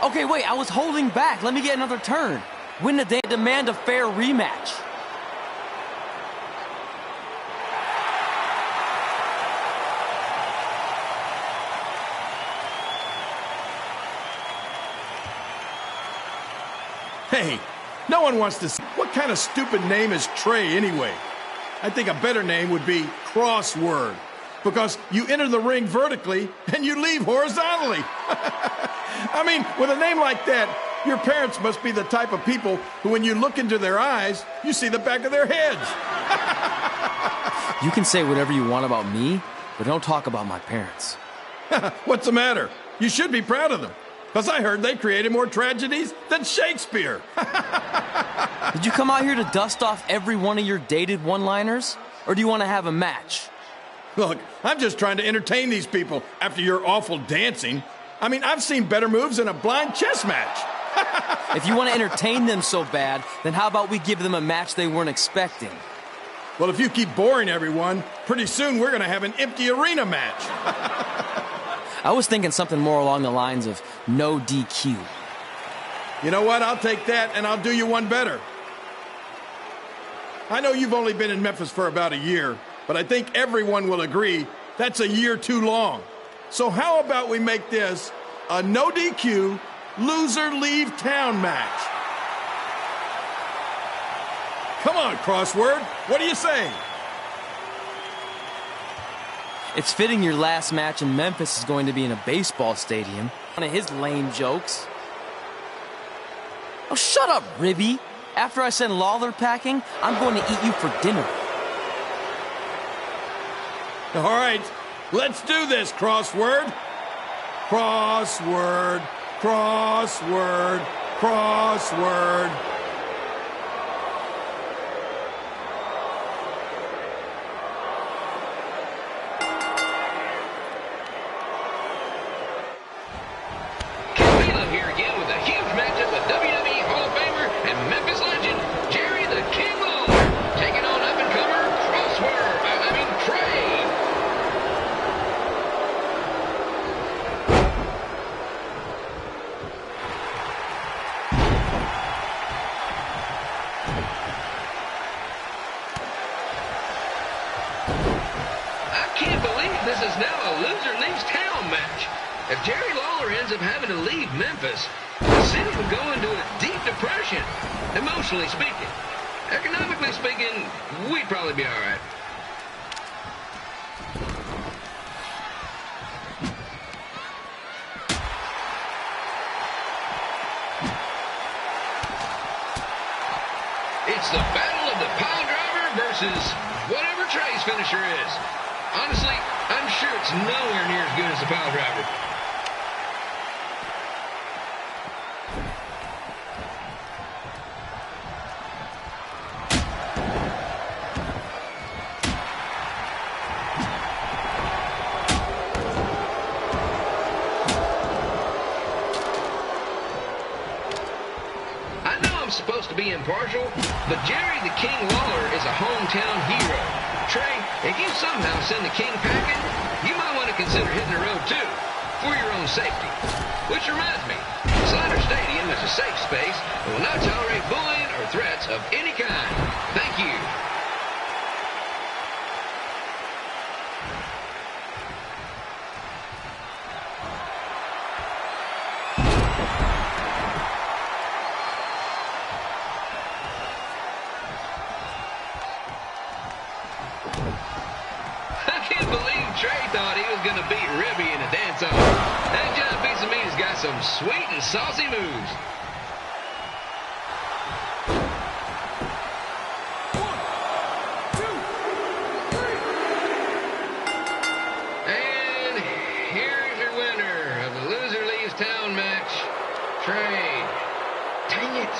Okay, wait, I was holding back. Let me get another turn. Win the day, demand a fair rematch. Hey, no one wants to see. What kind of stupid name is Trey anyway? I think a better name would be Crossword, because you enter the ring vertically and you leave horizontally. I mean, with a name like that, your parents must be the type of people who, when you look into their eyes, you see the back of their heads. You can say whatever you want about me, but don't talk about my parents. What's the matter? You should be proud of them, because I heard they created more tragedies than Shakespeare. Did you come out here to dust off every one of your dated one-liners? Or do you want to have a match? Look, I'm just trying to entertain these people after your awful dancing. I mean, I've seen better moves in a blind chess match. If you want to entertain them so bad, then how about we give them a match they weren't expecting? Well, if you keep boring everyone, pretty soon we're going to have an empty arena match. I was thinking something more along the lines of no DQ. You know what? I'll take that, and I'll do you one better. I know you've only been in Memphis for about a year, but I think everyone will agree that's a year too long. So how about we make this a no DQ, loser leave town match? Come on, Crossword. What do you say? It's fitting your last match in Memphis is going to be in a baseball stadium. One of his lame jokes. Oh, shut up, Ribby. After I send Lawler packing, I'm going to eat you for dinner. All right, let's do this, Crossword. Crossword, crossword, crossword. Here again with a huge matchup with WWE Hall of Famer and Memphis legend Jerry the King Lawler taking on up-and-comer Trey. I can't believe this is now a loser leaves town match. If Jerry Lawler ends up having to leave Memphis, the city would go into a deep depression, emotionally speaking. Economically speaking, we'd probably be all right. It's the battle of the pile driver versus whatever Trey's finisher is. Honestly, I'm sure it's nowhere near as good as the pile driver. Supposed to be impartial, but Jerry the King Lawler is a hometown hero. Trey, if you somehow send the King packing, you might want to consider hitting the road too, for your own safety. Which reminds me, Slaughter Stadium is a safe space and will not tolerate bullying or threats of any kind. Thank you. Trey thought he was going to beat Ribby in a dance-off. That John Pizza Meat has got some sweet and saucy moves. And here's your winner of the Loser Leaves Town match, Trey. Dang it.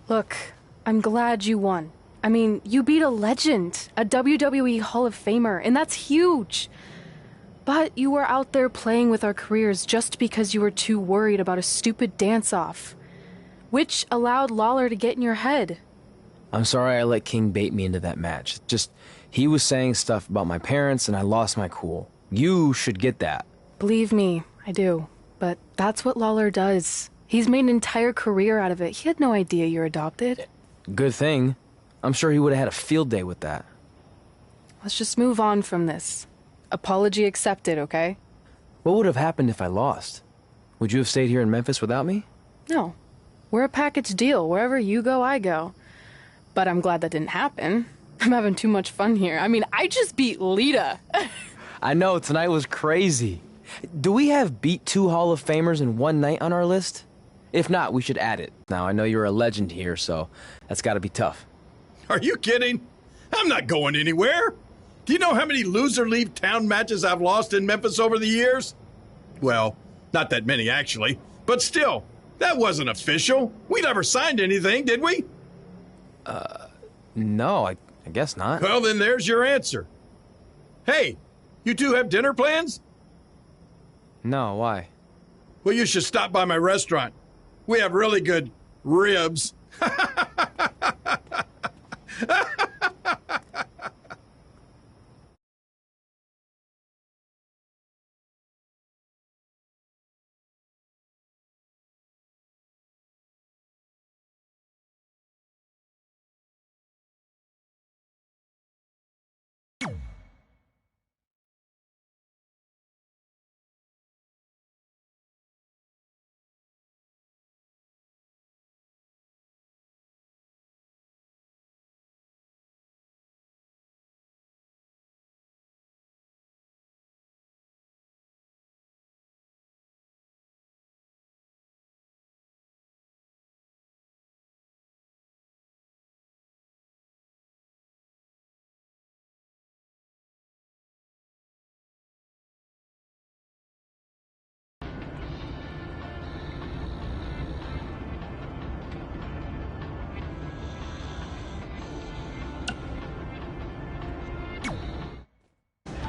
Look, I'm glad you won. I mean, you beat a legend, a WWE Hall of Famer, and that's huge. But you were out there playing with our careers just because you were too worried about a stupid dance-off, which allowed Lawler to get in your head. I'm sorry I let King bait me into that match. Just, he was saying stuff about my parents and I lost my cool. You should get that. Believe me, I do. But that's what Lawler does. He's made an entire career out of it. He had no idea you're adopted. Good thing. I'm sure he would have had a field day with that. Let's just move on from this. Apology accepted, okay? What would have happened if I lost? Would you have stayed here in Memphis without me? No. We're a package deal. Wherever you go, I go. But I'm glad that didn't happen. I'm having too much fun here. I mean, I just beat Lita. I know, tonight was crazy. Do we have beat 2 Hall of Famers in one night on our list? If not, we should add it. Now, I know you're a legend here, so that's gotta be tough. Are you kidding? I'm not going anywhere. Do you know how many loser leave town matches I've lost in Memphis over the years? Well, not that many actually, but still, that wasn't official. We never signed anything, did we? No, I guess not. Well, then there's your answer. Hey, you two have dinner plans? No, why? Well, you should stop by my restaurant. We have really good ribs.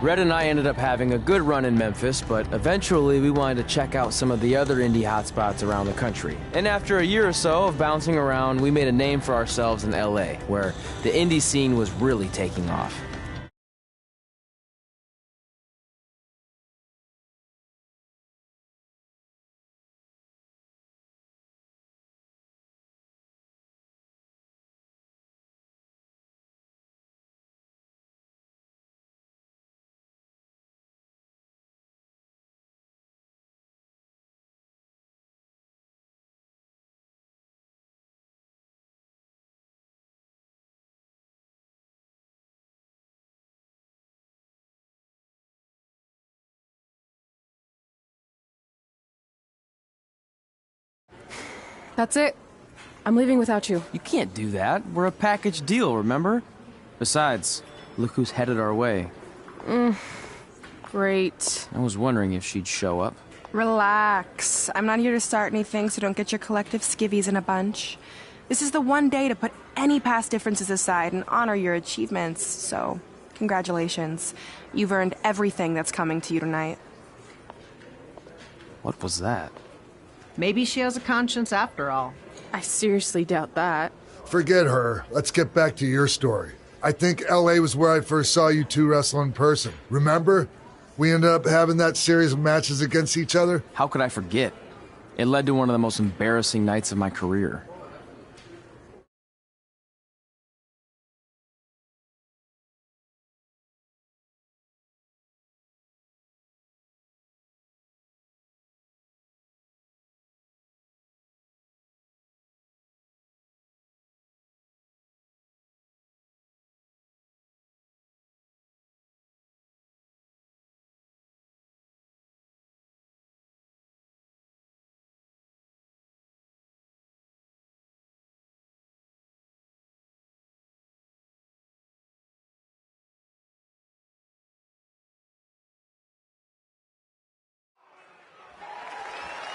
Red and I ended up having a good run in Memphis, but eventually we wanted to check out some of the other indie hotspots around the country. And after a year or so of bouncing around, we made a name for ourselves in LA, where the indie scene was really taking off. That's it. I'm leaving without you. You can't do that. We're a package deal, remember? Besides, look who's headed our way. Great. I was wondering if she'd show up. Relax. I'm not here to start anything, so don't get your collective skivvies in a bunch. This is the one day to put any past differences aside and honor your achievements, so congratulations. You've earned everything that's coming to you tonight. What was that? Maybe she has a conscience after all. I seriously doubt that. Forget her. Let's get back to your story. I think LA was where I first saw you two wrestle in person. Remember? We ended up having that series of matches against each other. How could I forget? It led to one of the most embarrassing nights of my career.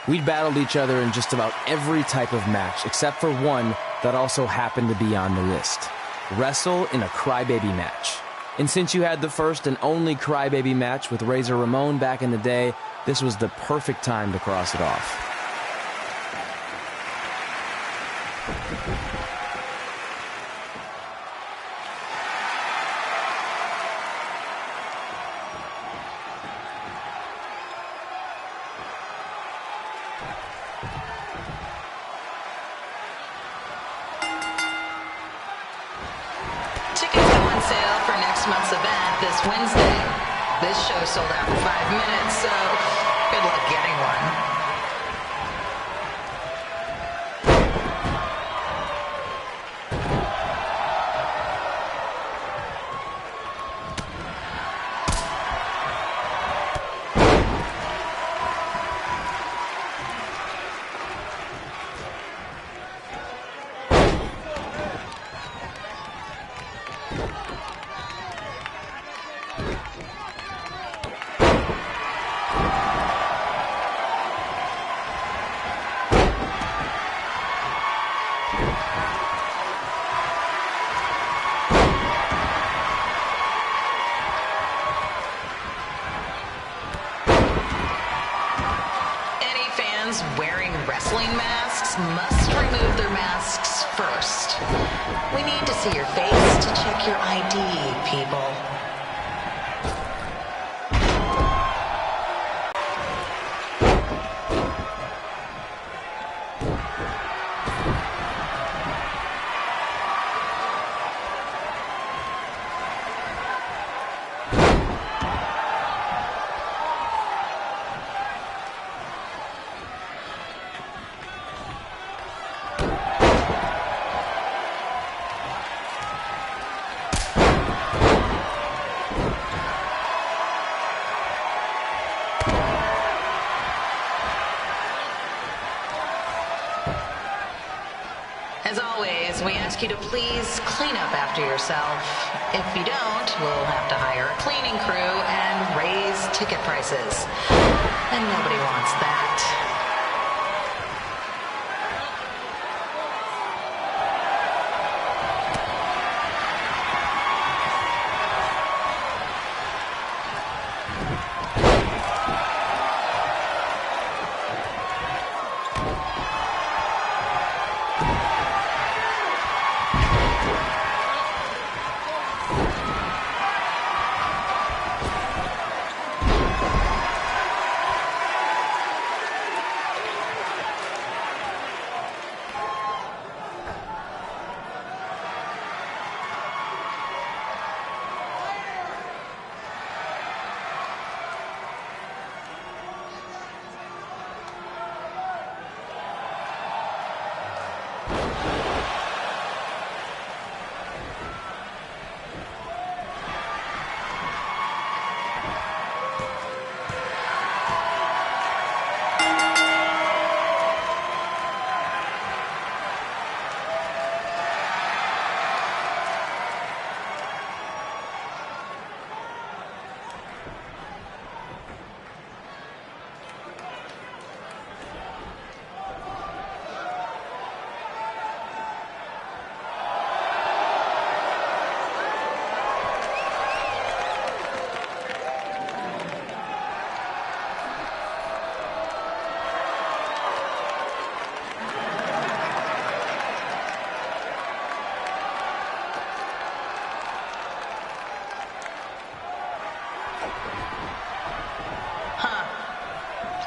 We'd battled each other in just about every type of match, except for one that also happened to be on the list. Wrestle in a crybaby match. And since you had the first and only crybaby match with Razor Ramon back in the day, this was the perfect time to cross it off. Tickets go on sale for next month's event this Wednesday. This show sold out in 5 minutes, so good luck getting one. Wearing wrestling masks must remove their masks first. We need to see your face to check your ID, people. As always, we ask you to please clean up after yourself. If you don't, we'll have to hire a cleaning crew and raise ticket prices. And nobody wants that.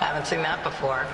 Haven't seen that before.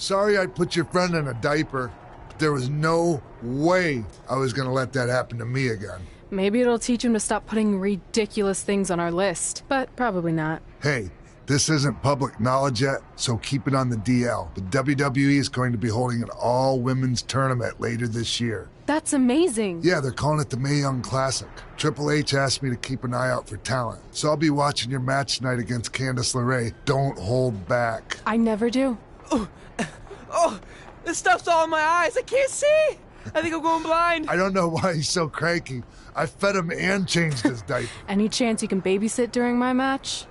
Sorry I put your friend in a diaper, but there was no way I was gonna let that happen to me again. Maybe it'll teach him to stop putting ridiculous things on our list, but probably not. Hey, this isn't public knowledge yet, so keep it on the DL. The WWE is going to be holding an all-women's tournament later this year. That's amazing. Yeah, they're calling it the Mae Young Classic. Triple H asked me to keep an eye out for talent, so I'll be watching your match tonight against Candice LeRae. Don't hold back. I never do. Oh, this stuff's all in my eyes. I can't see. I think I'm going blind. I don't know why he's so cranky. I fed him and changed his diaper. Any chance you can babysit during my match?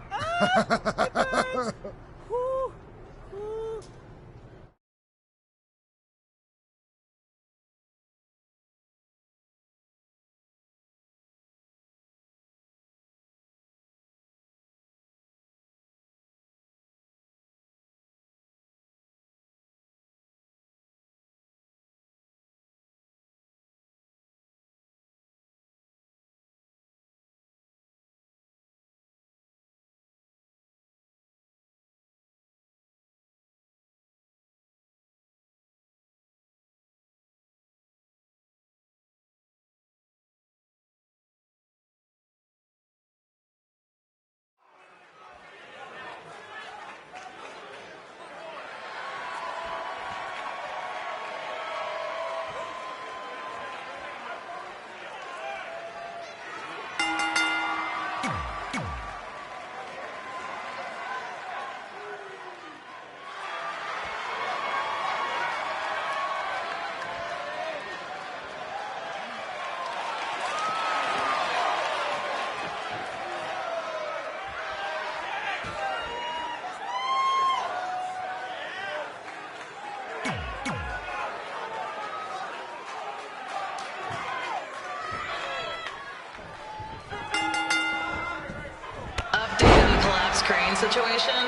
Crane situation?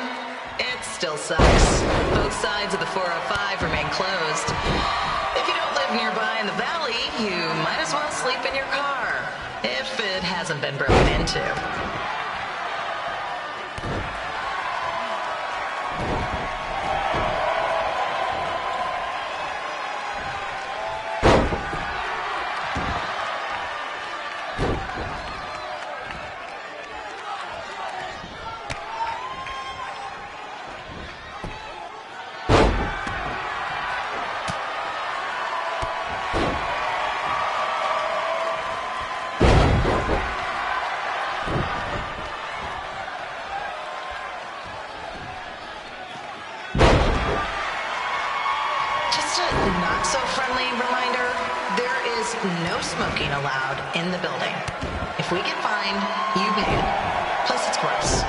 It still sucks. Both sides of the 405 remain closed. If you don't live nearby in the valley, you might as well sleep in your car, if it hasn't been broken into. Not-so-friendly reminder, there is no smoking allowed in the building. If we get fined, you pay it. Plus, it's gross.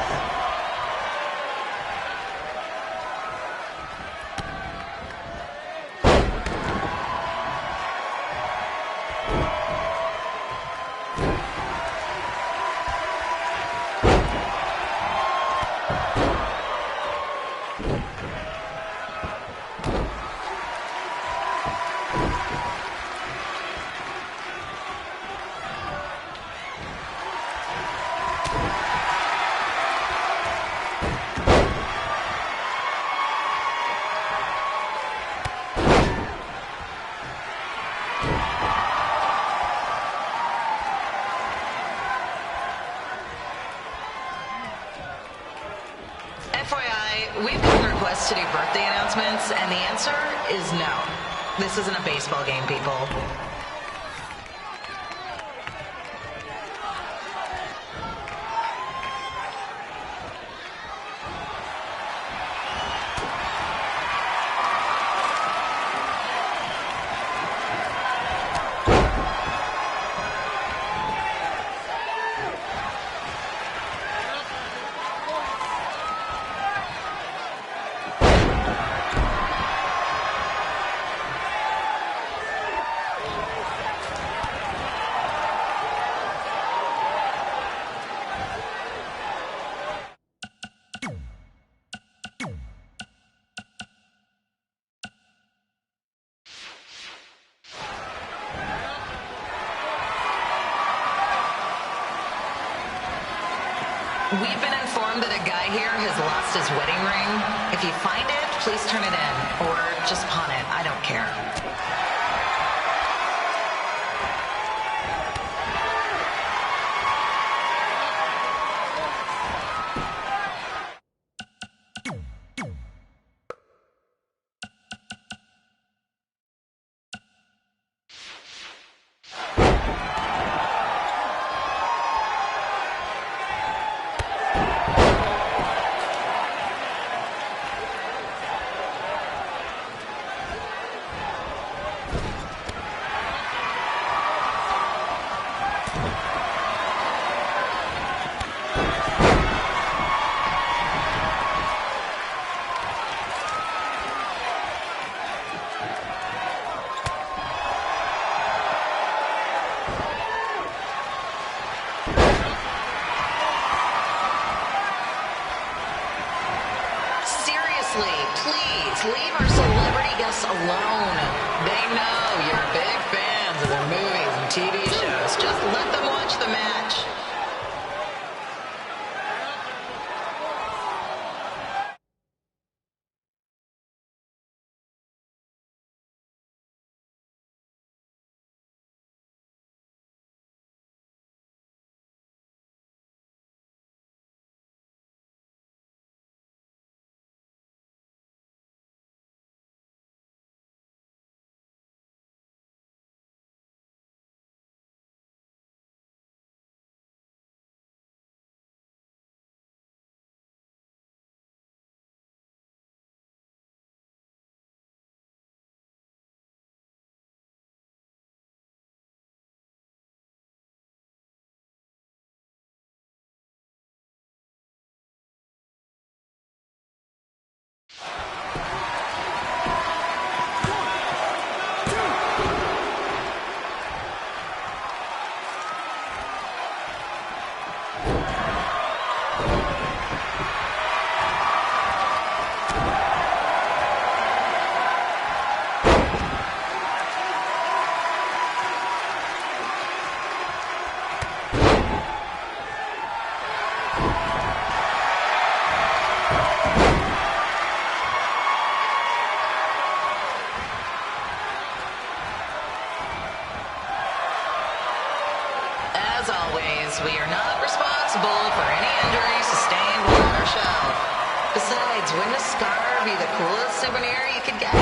FYI, we've gotten requests to do birthday announcements, and the answer is no. This isn't a baseball game, people. We've been informed that a guy here has lost his wedding ring. If you find it, please turn it in. Or just pawn it. I don't care. Please leave our celebrity guests alone. They know you're big fans of their movies and TV shows. Just let them watch the match. As always, we are not responsible for any injuries sustained while on our show. Besides, wouldn't a scar be the coolest souvenir you could get?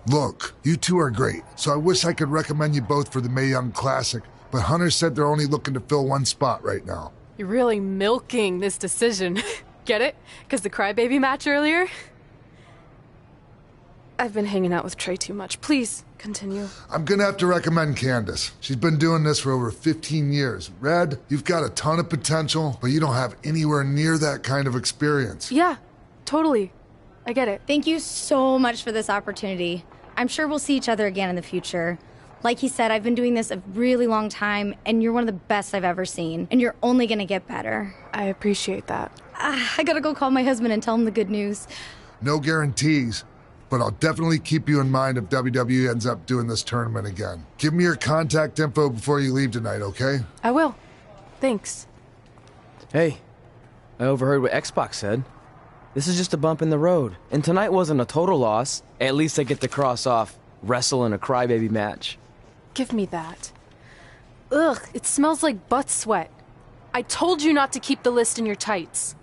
Look, you two are great, so I wish I could recommend you both for the Mae Young Classic, but Hunter said they're only looking to fill one spot right now. You're really milking this decision. Get it? Because the crybaby match earlier? I've been hanging out with Trey too much. Please, continue. I'm gonna have to recommend Candace. She's been doing this for over 15 years. Red, you've got a ton of potential, but you don't have anywhere near that kind of experience. Yeah, totally. I get it. Thank you so much for this opportunity. I'm sure we'll see each other again in the future. Like he said, I've been doing this a really long time, and you're one of the best I've ever seen, and you're only gonna get better. I appreciate that. I gotta go call my husband and tell him the good news. No guarantees, but I'll definitely keep you in mind if WWE ends up doing this tournament again. Give me your contact info before you leave tonight, okay? I will. Thanks. Hey, I overheard what Xbox said. This is just a bump in the road. And tonight wasn't a total loss. At least I get to cross off wrestle in a crybaby match. Give me that. Ugh, it smells like butt sweat. I told you not to keep the list in your tights.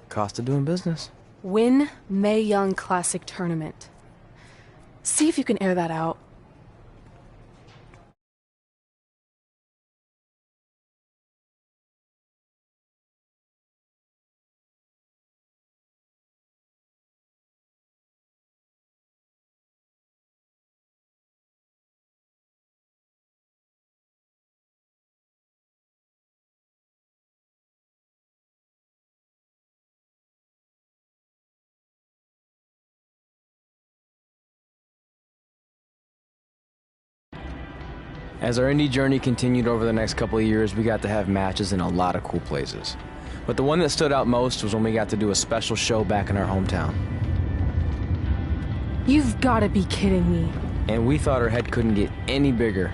Cost of doing business. Win Mae Young Classic Tournament. See if you can air that out. As our indie journey continued over the next couple of years, we got to have matches in a lot of cool places. But the one that stood out most was when we got to do a special show back in our hometown. You've gotta be kidding me. And we thought our head couldn't get any bigger.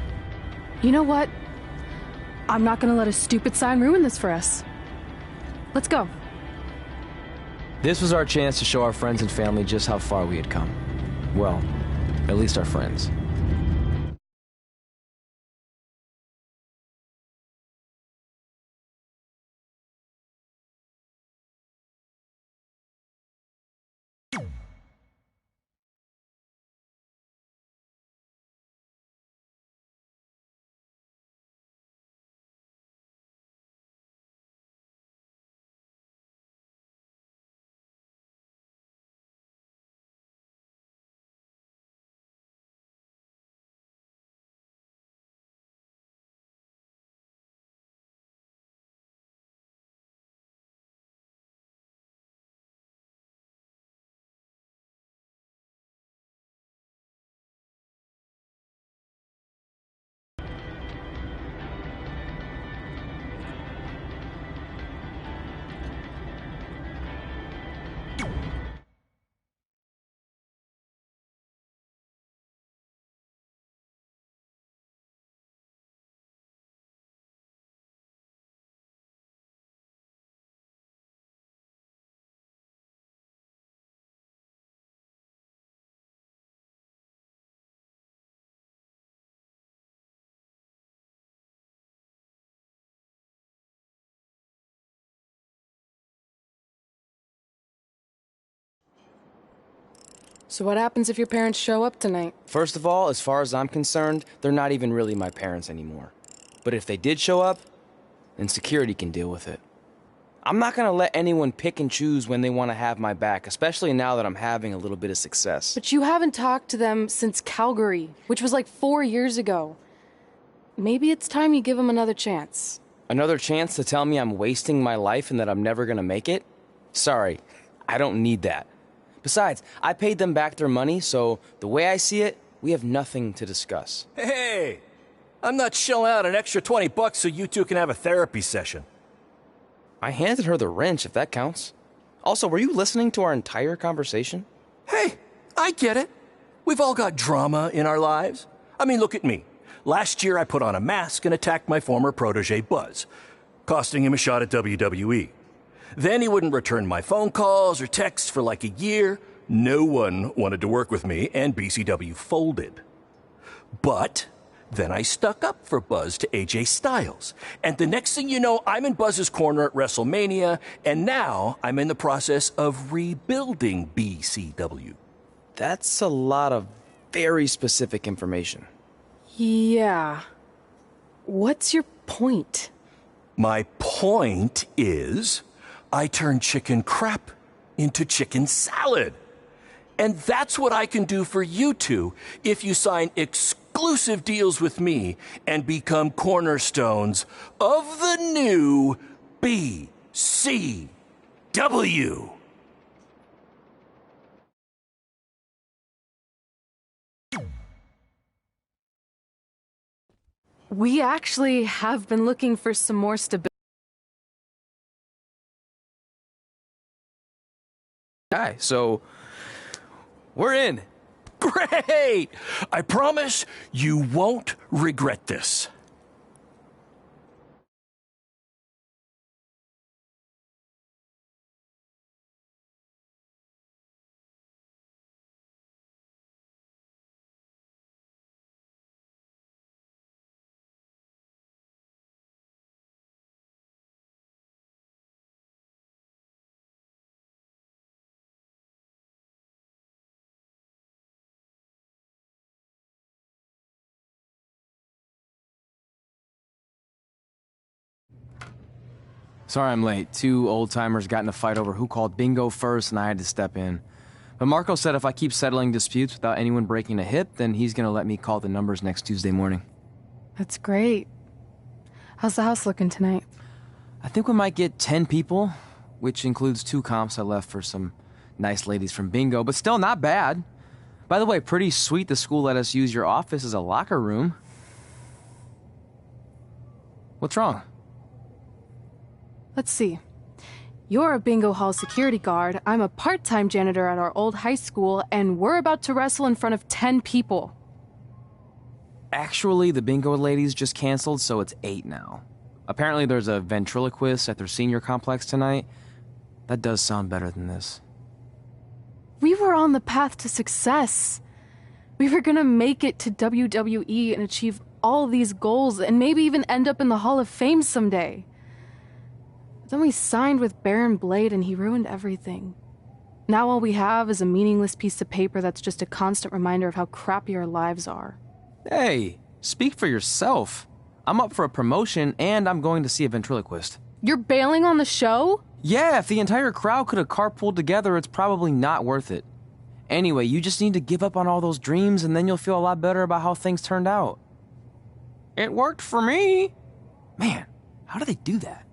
You know what? I'm not gonna let a stupid sign ruin this for us. Let's go. This was our chance to show our friends and family just how far we had come. Well, at least our friends. So what happens if your parents show up tonight? First of all, as far as I'm concerned, they're not even really my parents anymore. But if they did show up, then security can deal with it. I'm not gonna let anyone pick and choose when they want to have my back, especially now that I'm having a little bit of success. But you haven't talked to them since Calgary, which was like 4 years ago. Maybe it's time you give them another chance. Another chance to tell me I'm wasting my life and that I'm never gonna make it? Sorry, I don't need that. Besides, I paid them back their money, so the way I see it, we have nothing to discuss. Hey, I'm not shelling out an extra $20 so you two can have a therapy session. I handed her the wrench, if that counts. Also, were you listening to our entire conversation? Hey, I get it. We've all got drama in our lives. I mean, look at me. Last year I put on a mask and attacked my former protege Buzz, costing him a shot at WWE. Then he wouldn't return my phone calls or texts for like a year. No one wanted to work with me, and BCW folded. But then I stuck up for Buzz to AJ Styles. And the next thing you know, I'm in Buzz's corner at WrestleMania, and now I'm in the process of rebuilding BCW. That's a lot of very specific information. Yeah. What's your point? My point is, I turned chicken crap into chicken salad. And that's what I can do for you two if you sign exclusive deals with me and become cornerstones of the new BCW. We actually have been looking for some more stability. So, we're in. Great! I promise you won't regret this. Sorry I'm late. Two old-timers got in a fight over who called bingo first, and I had to step in. But Marco said if I keep settling disputes without anyone breaking a hip, then he's gonna let me call the numbers next Tuesday morning. That's great. How's the house looking tonight? I think we might get 10 people, which includes 2 comps I left for some nice ladies from bingo, but still not bad. By the way, pretty sweet the school let us use your office as a locker room. What's wrong? Let's see. You're a bingo hall security guard, I'm a part-time janitor at our old high school, and we're about to wrestle in front of 10 people. Actually, the bingo ladies just canceled, so it's 8 now. Apparently there's a ventriloquist at their senior complex tonight. That does sound better than this. We were on the path to success. We were gonna make it to WWE and achieve all these goals and maybe even end up in the Hall of Fame someday. Then we signed with Baron Blade and he ruined everything. Now all we have is a meaningless piece of paper that's just a constant reminder of how crappy our lives are. Hey, speak for yourself. I'm up for a promotion and I'm going to see a ventriloquist. You're bailing on the show? Yeah, if the entire crowd could have carpooled together, it's probably not worth it. Anyway, you just need to give up on all those dreams and then you'll feel a lot better about how things turned out. It worked for me. Man, how do they do that?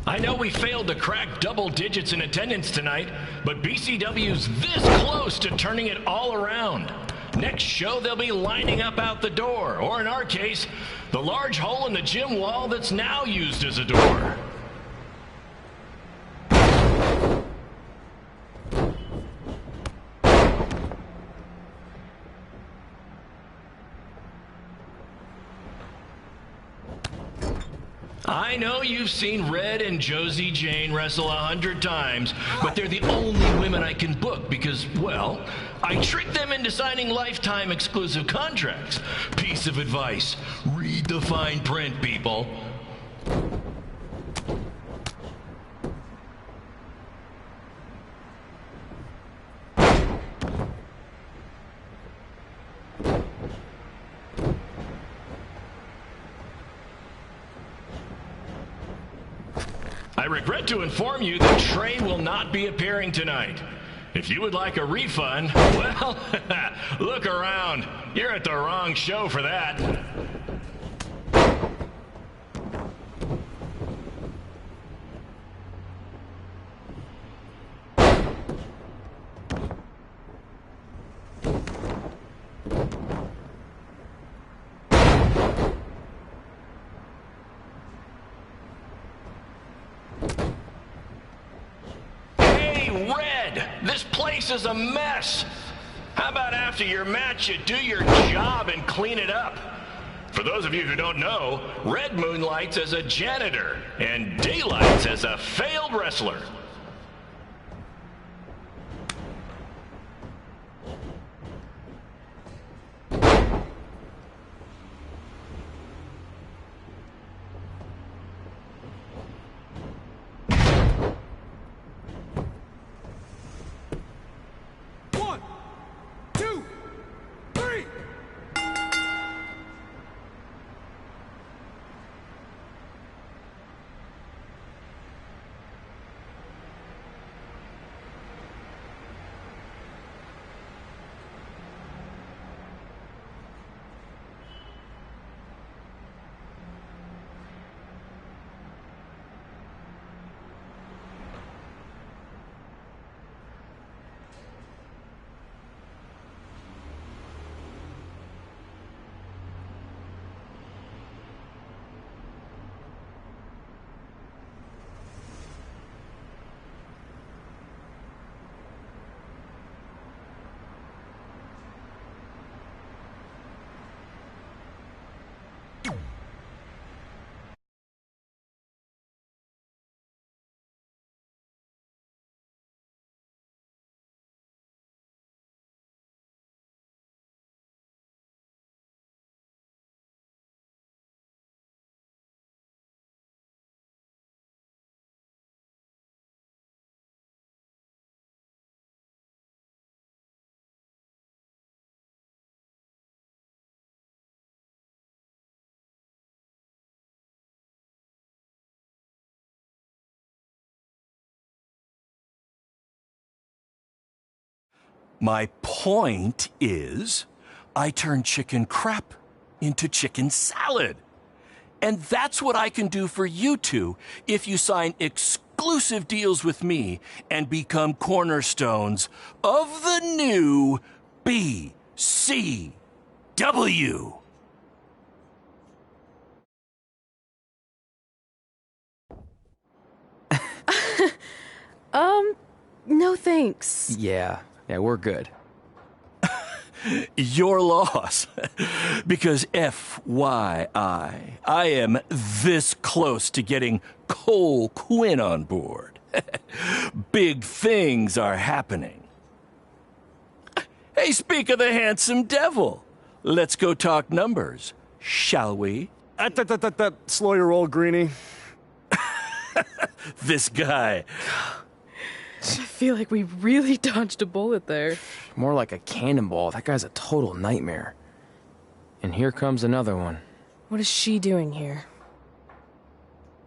I know we failed to crack double digits in attendance tonight, but BCW's this close to turning it all around. Next show, they'll be lining up out the door, or in our case, the large hole in the gym wall that's now used as a door. I know you've seen Red and Josie Jane wrestle 100 times, but they're the only women I can book because, well, I tricked them into signing lifetime exclusive contracts. Piece of advice: read the fine print, people. I regret to inform you that Trey will not be appearing tonight. If you would like a refund, well, look around. You're at the wrong show for that. Red, this place is a mess. How about after your match you do your job and clean it up? For those of you who don't know, Red moonlights as a janitor and daylights as a failed wrestler. My point is, I turn chicken crap into chicken salad. And that's what I can do for you two if you sign exclusive deals with me and become cornerstones of the new BCW. No thanks. Yeah, we're good. Your loss. Because FYI, I am this close to getting Cole Quinn on board. Big things are happening. Hey, speak of the handsome devil. Let's go talk numbers, shall we? Slow your roll, Greenie. This guy. I feel like we really dodged a bullet there. More like a cannonball. That guy's a total nightmare. And here comes another one. What is she doing here?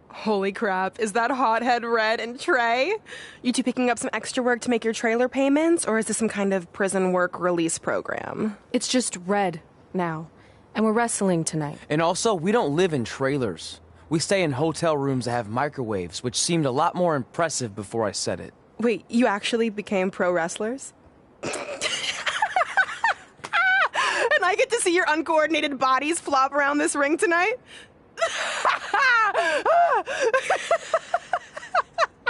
Holy crap, is that hothead Red and Trey? You two picking up some extra work to make your trailer payments, or is this some kind of prison work release program? It's just Red now, and we're wrestling tonight. And also, we don't live in trailers. We stay in hotel rooms that have microwaves, which seemed a lot more impressive before I said it. Wait, you actually became pro wrestlers? And I get to see your uncoordinated bodies flop around this ring tonight?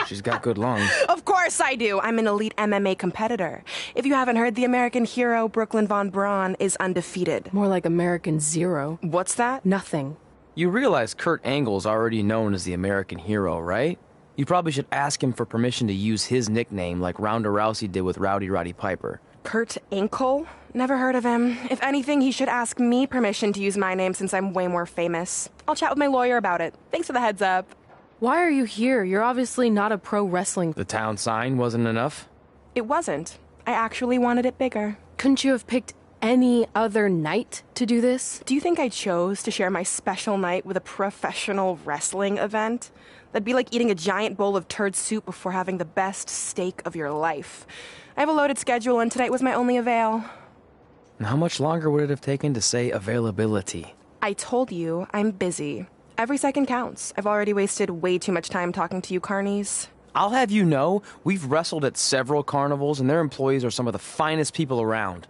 She's got good lungs. Of course I do. I'm an elite MMA competitor. If you haven't heard, the American hero, Brooklyn Von Braun, is undefeated. More like American Zero. What's that? Nothing. You realize Kurt Angle's already known as the American hero, right? You probably should ask him for permission to use his nickname like Ronda Rousey did with Rowdy Roddy Piper. Kurt Angle? Never heard of him. If anything, he should ask me permission to use my name since I'm way more famous. I'll chat with my lawyer about it. Thanks for the heads up. Why are you here? You're obviously not a pro wrestling... The town sign wasn't enough? It wasn't. I actually wanted it bigger. Couldn't you have picked any other night to do this? Do you think I chose to share my special night with a professional wrestling event? That'd be like eating a giant bowl of turd soup before having the best steak of your life. I have a loaded schedule, and tonight was my only avail. And how much longer would it have taken to say availability? I told you, I'm busy. Every second counts. I've already wasted way too much time talking to you carnies. I'll have you know, we've wrestled at several carnivals, and their employees are some of the finest people around.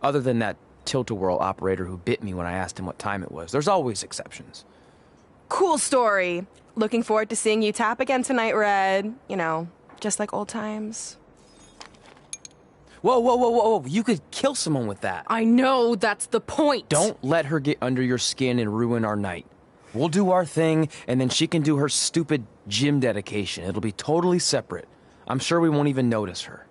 Other than that tilt-a-whirl operator who bit me when I asked him what time it was. There's always exceptions. Cool story. Looking forward to seeing you tap again tonight, Red. You know, just like old times. Whoa, whoa, whoa, whoa, whoa. You could kill someone with that. I know, that's the point. Don't let her get under your skin and ruin our night. We'll do our thing, and then she can do her stupid gym dedication. It'll be totally separate. I'm sure we won't even notice her.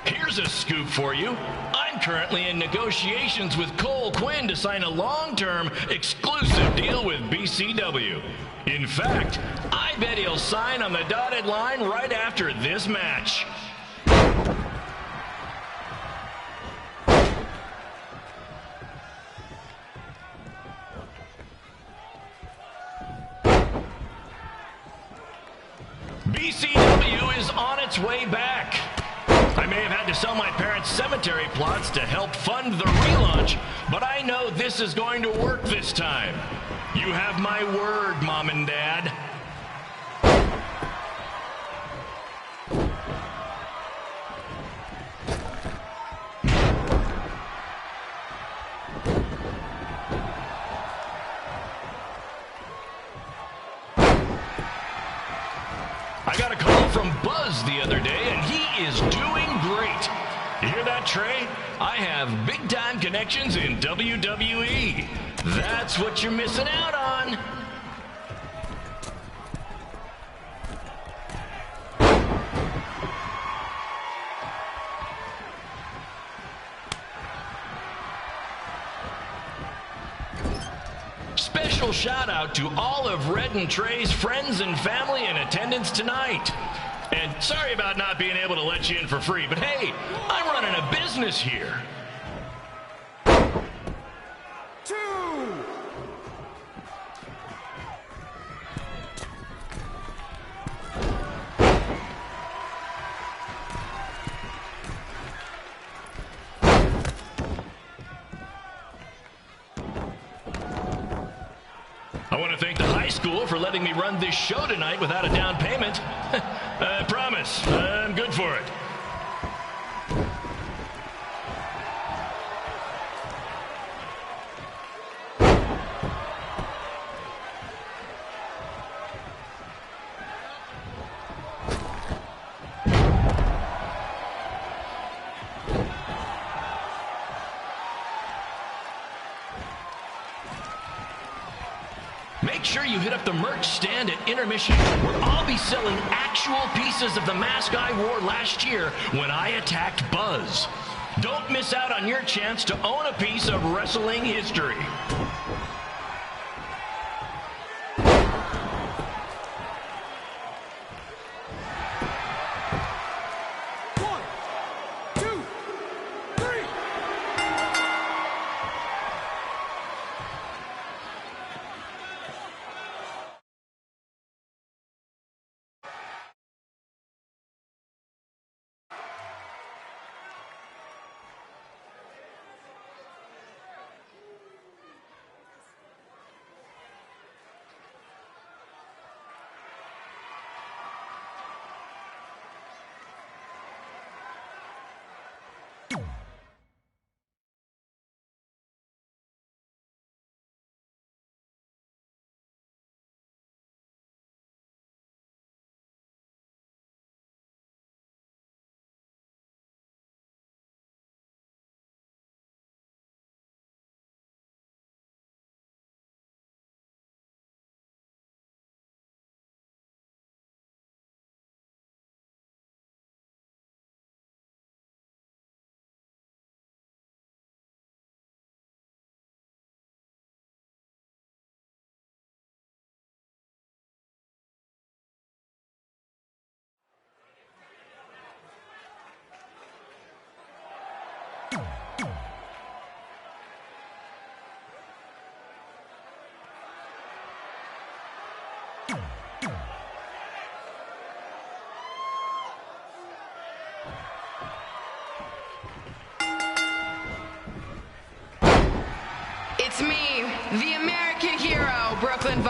Here's a scoop for you. I'm currently in negotiations with Cole Quinn to sign a long-term, exclusive deal with BCW. In fact, I bet he'll sign on the dotted line right after this match. BCW is on its way back. I may have had to sell my parents' cemetery plots to help fund the relaunch, but I know this is going to work this time. You have my word, Mom and Dad. I got a call from Buzz the other day, and he is doing great. You hear that, Trey? I have big-time connections in WWE. That's what you're missing out on. Special shout out to all of Red and Trey's friends and family in attendance tonight. And sorry about not being able to let you in for free, but hey, I'm running a business here. I want to thank the high school for letting me run this show tonight without a down payment. I promise, I'm good for it. Make sure you hit up the merch stand at Intermission, where I'll be selling actual pieces of the mask I wore last year when I attacked Buzz. Don't miss out on your chance to own a piece of wrestling history.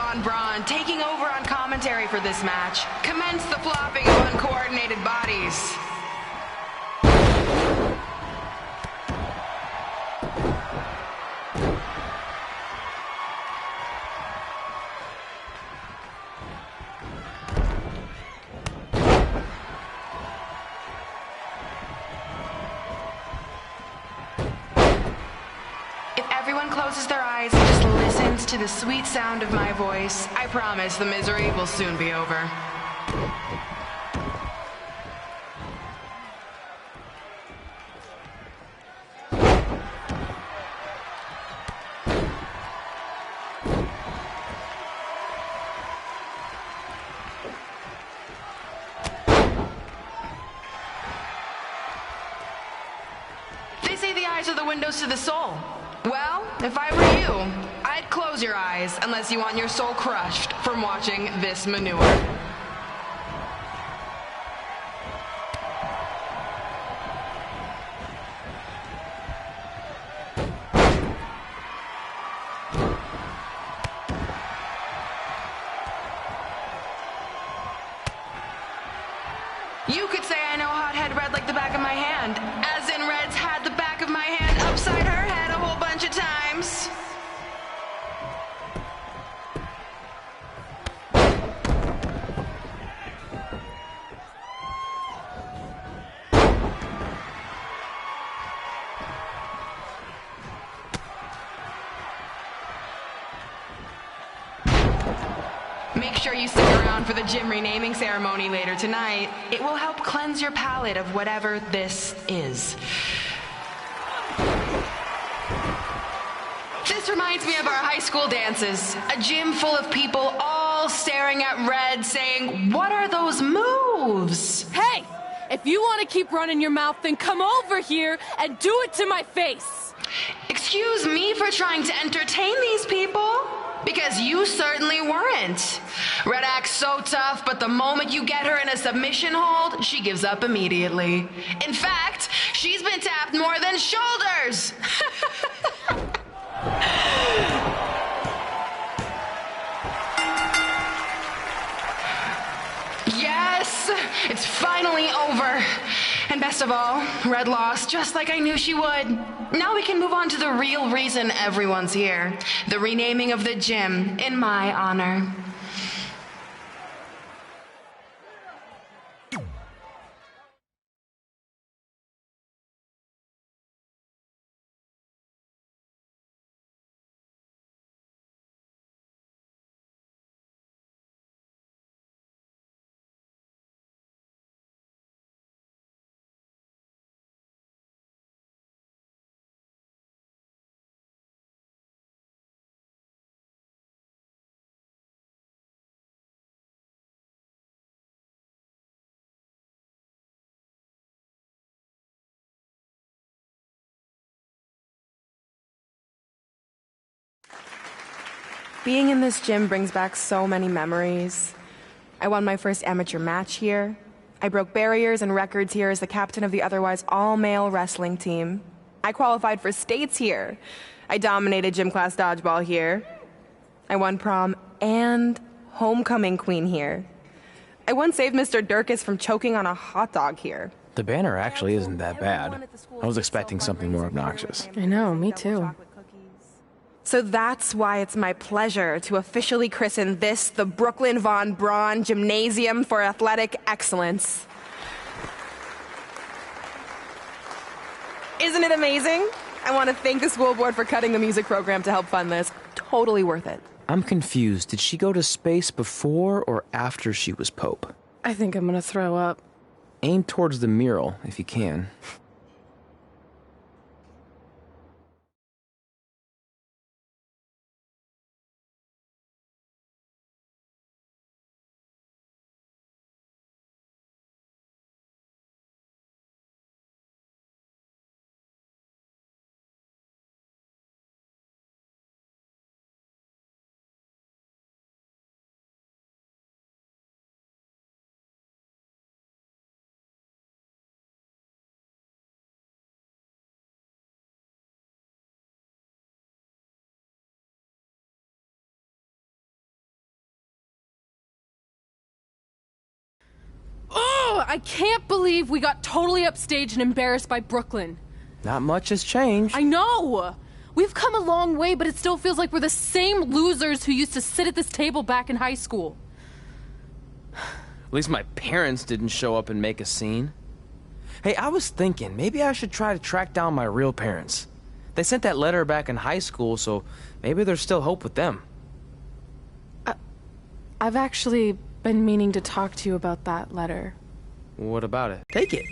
Von Braun taking over on commentary for this match. Commence the flopping of uncoordinated bodies. Everyone closes their eyes and just listens to the sweet sound of my voice. I promise the misery will soon be over. They say the eyes are the windows to the soul. Well, if I were you, I'd close your eyes unless you want your soul crushed from watching this manure. You could say I know Hothead Red like the back of my hand, as in Red's had the back of my hand upside her head a whole bunch of times. Make sure you stick around for the gym renaming ceremony later tonight. It will help cleanse your palate of whatever this is. This reminds me of our high school dances. A gym full of people all staring at Red saying, "What are those moves?" Hey! If you want to keep running your mouth, then come over here and do it to my face! Excuse me for trying to entertain these people? Because you certainly weren't. Red acts so tough, but the moment you get her in a submission hold, she gives up immediately. In fact, she's been tapped more than shoulders. Yes, it's finally over. And best of all, Red lost just like I knew she would. Now we can move on to the real reason everyone's here. The renaming of the gym in my honor. Being in this gym brings back so many memories. I won my first amateur match here. I broke barriers and records here as the captain of the otherwise all-male wrestling team. I qualified for states here. I dominated gym class dodgeball here. I won prom and homecoming queen here. I once saved Mr. Durkis from choking on a hot dog here. The banner actually isn't that bad. I was expecting something more obnoxious. I know, me too. So that's why it's my pleasure to officially christen this the Brooklyn Von Braun Gymnasium for Athletic Excellence. Isn't it amazing? I want to thank the school board for cutting the music program to help fund this. Totally worth it. I'm confused. Did she go to space before or after she was Pope? I think I'm gonna throw up. Aim towards the mural, if you can. Oh, I can't believe we got totally upstaged and embarrassed by Brooklyn. Not much has changed. I know! We've come a long way, but it still feels like we're the same losers who used to sit at this table back in high school. At least my parents didn't show up and make a scene. Hey, I was thinking, maybe I should try to track down my real parents. They sent that letter back in high school, so maybe there's still hope with them. I've actually been meaning to talk to you about that letter. What about it? Take it.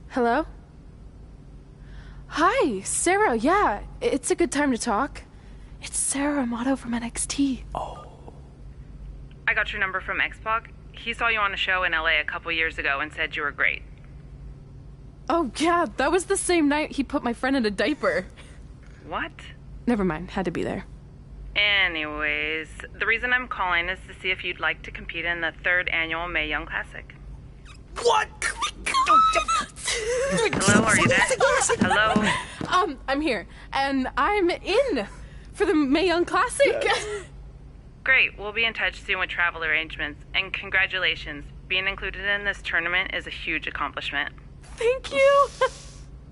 Hello? Hi, Sarah. Yeah, it's a good time to talk. It's Sarah Amato from NXT. Oh. I got your number from X-Pac. He saw you on a show in LA a couple years ago and said you were great. Oh, yeah, that was the same night he put my friend in a diaper. What? Never mind, had to be there. Anyways, the reason I'm calling is to see if you'd like to compete in the 3rd annual Mae Young Classic. What? Hello, are you there? Hello? I'm here, and I'm in for the Mae Young Classic. Great, we'll be in touch soon with travel arrangements, and congratulations. Being included in this tournament is a huge accomplishment. Thank you.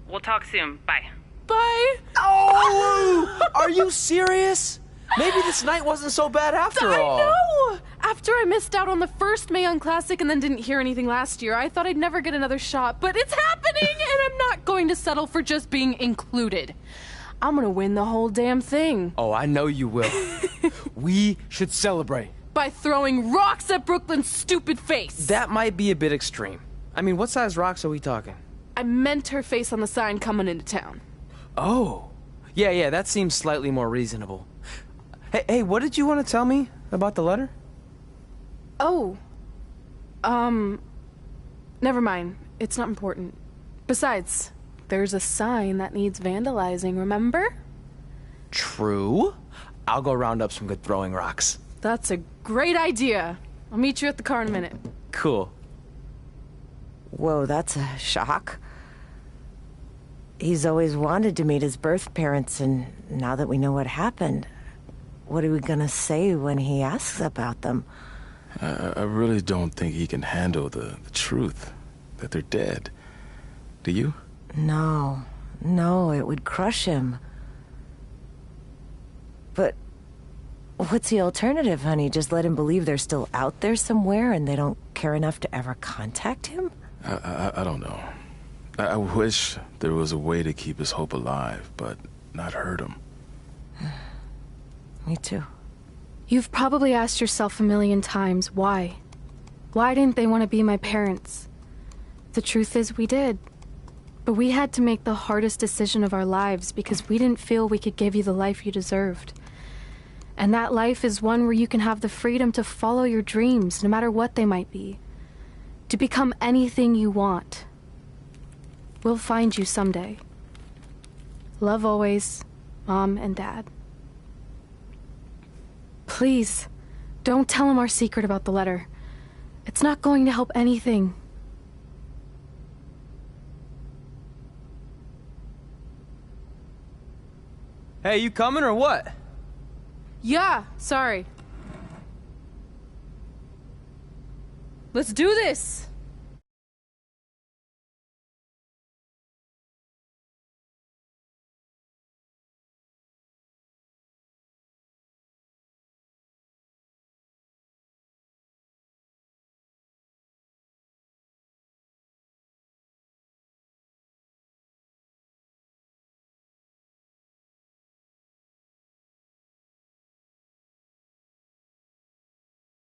We'll talk soon. Bye. Bye. Oh! Are you serious? Maybe this night wasn't so bad after all. I know! After I missed out on the first Mae Young Classic and then didn't hear anything last year, I thought I'd never get another shot, but it's happening, and I'm not going to settle for just being included. I'm gonna win the whole damn thing. Oh, I know you will. We should celebrate. By throwing rocks at Brooklyn's stupid face. That might be a bit extreme. I mean, what size rocks are we talking? I meant her face on the sign coming into town. Oh. Yeah, that seems slightly more reasonable. Hey, what did you want to tell me about the letter? Oh. Never mind. It's not important. Besides, there's a sign that needs vandalizing, remember? True. I'll go round up some good throwing rocks. That's a great idea. I'll meet you at the car in a minute. Cool. Whoa, that's a shock. He's always wanted to meet his birth parents, and now that we know what happened, what are we gonna say when he asks about them? I really don't think he can handle the truth, that they're dead. Do you? No, it would crush him. But what's the alternative, honey? Just let him believe they're still out there somewhere and they don't care enough to ever contact him? I don't know. I wish there was a way to keep his hope alive, but not hurt him. Me too. You've probably asked yourself a million times, why? Why didn't they want to be my parents? The truth is, we did. But we had to make the hardest decision of our lives because we didn't feel we could give you the life you deserved. And that life is one where you can have the freedom to follow your dreams, no matter what they might be. To become anything you want. We'll find you someday. Love always, Mom and Dad. Please, don't tell him our secret about the letter. It's not going to help anything. Hey, you coming or what? Yeah, sorry. Let's do this!